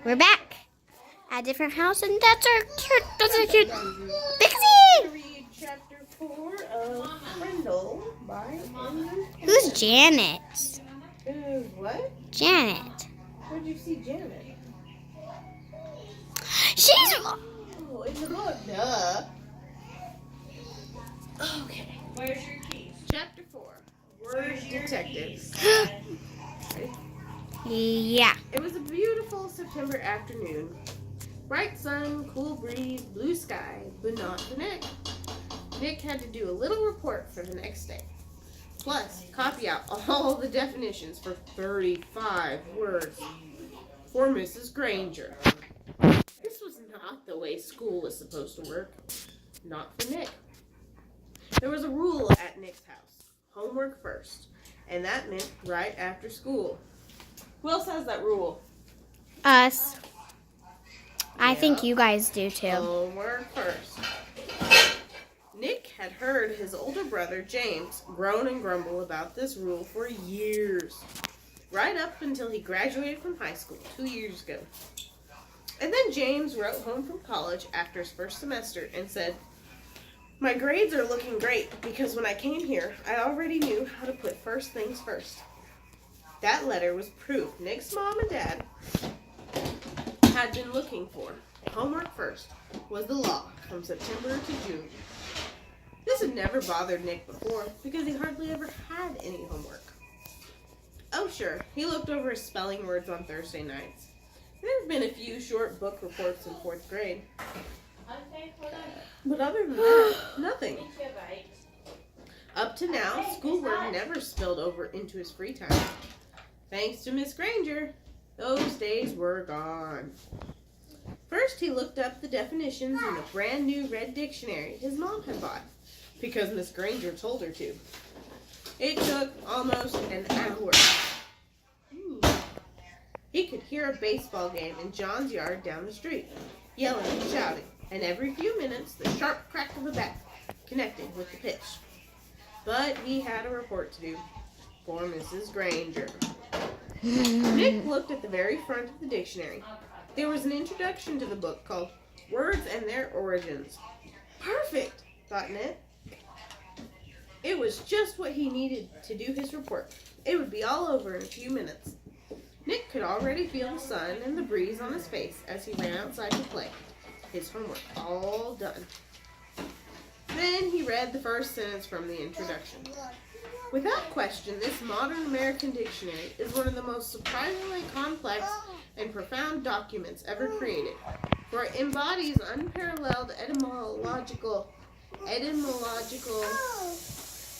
We're back at a different house, and that's our cute Pixie. Read chapter 4 of Frindle by Who's Janet? Who's what? Janet. Where'd you see Janet? She's. Oh, in the book. Duh. Okay. Where's your keys? Chapter 4. Word Detectives. Yeah. It was a beautiful September afternoon. Bright sun, cool breeze, blue sky, but not for Nick. Nick had to do a little report for the next day. Plus, copy out all the definitions for 35 words for Mrs. Granger. This was not the way school was supposed to work. Not for Nick. There was a rule at Nick's house. Homework first. And that meant right after school. Who else has that rule? Us. I Yeah. think you guys do too. Homework first. Nick had heard his older brother, James, groan and grumble about this rule for years. Right up until he graduated from high school 2 years ago. And then James wrote home from college after his first semester and said, "My grades are looking great because when I came here, I already knew how to put first things first." That letter was proof Nick's mom and dad had been looking for. Homework first was the law from September to June. This had never bothered Nick before because he hardly ever had any homework. Oh sure, he looked over his spelling words on Thursday nights. There had been a few short book reports in 4th grade. But other than that, nothing. Up to now, schoolwork never spilled over into his free time. Thanks to Miss Granger, those days were gone. First, he looked up the definitions in the brand new red dictionary his mom had bought, because Miss Granger told her to. It took almost an hour. He could hear a baseball game in John's yard down the street, yelling and shouting, and every few minutes the sharp crack of a bat connected with the pitch. But he had a report to do for Mrs. Granger. Nick looked at the very front of the dictionary. There was an introduction to the book called Words and Their Origins. Perfect, thought Nick. It was just what he needed to do his report. It would be all over in a few minutes. Nick could already feel the sun and the breeze on his face as he ran outside to play. His homework all done. Then he read the first sentence from the introduction. Without question, this modern American dictionary is one of the most surprisingly complex and profound documents ever created, for it embodies unparalleled etymological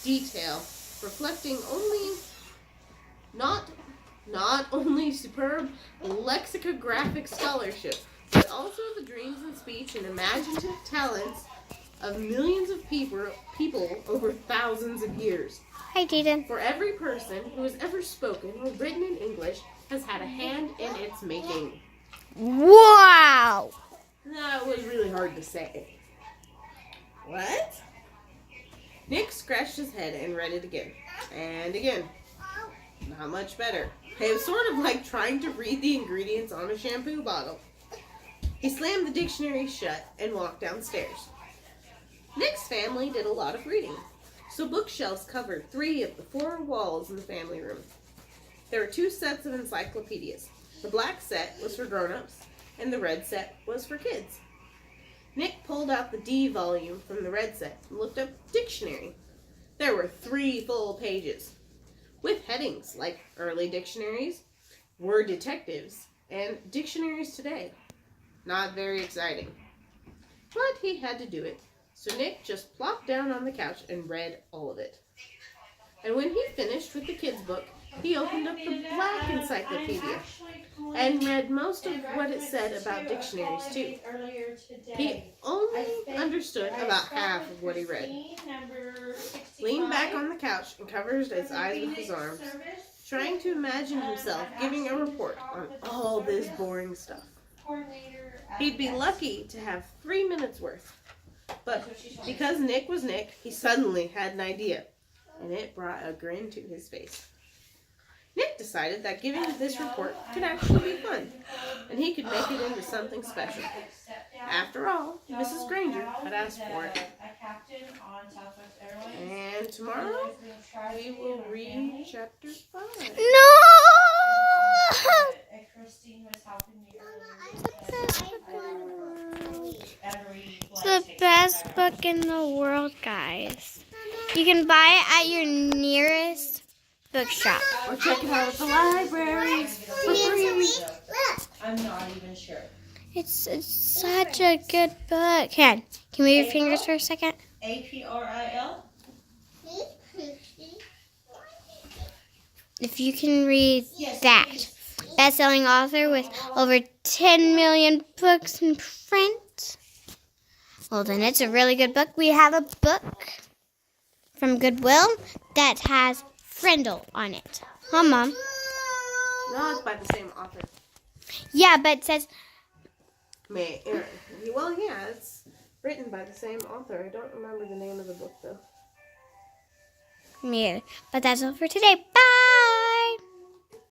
detail, reflecting not only superb lexicographic scholarship, but also the dreams and speech and imaginative talents of millions of people over thousands of years. Hi, Jaden. For every person who has ever spoken or written in English has had a hand in its making. Wow. That was really hard to say. What? Nick scratched his head and read it again. And again. Not much better. It was sort of like trying to read the ingredients on a shampoo bottle. He slammed the dictionary shut and walked downstairs. Nick's family did a lot of reading, so bookshelves covered 3 of the 4 walls in the family room. There were 2 sets of encyclopedias. The black set was for grown-ups, and the red set was for kids. Nick pulled out the D volume from the red set and looked up dictionary. There were 3 full pages, with headings like early dictionaries, word detectives, and dictionaries today. Not very exciting. But he had to do it. So Nick just plopped down on the couch and read all of it. And when he finished with the kids' book, he opened up the black encyclopedia and read most of what it said about dictionaries too. He only understood about half of what he read. Leaned back on the couch and covered his eyes with his arms, trying to imagine himself giving a report on all this boring stuff. He'd be lucky to have 3 minutes worth. But because Nick was Nick, he suddenly had an idea, and it brought a grin to his face. Nick decided that giving this report could actually be fun, and he could make it into something special. After all, Mrs. Granger had asked for it. And tomorrow, we will read chapter 5. No! The best book in the world, guys. You can buy it at your nearest bookshop. Or check it out at the libraries for free. I'm not even sure. It's such a good book. Can you move your fingers for a second? April? If you can read that. Best-selling author with over 10 million books in print. Well, then it's a really good book. We have a book from Goodwill that has Frindle on it. Huh, Mom? No, it's by the same author. Yeah, but it says... Well, yeah, it's written by the same author. I don't remember the name of the book, though. Me either. But that's all for today. Bye!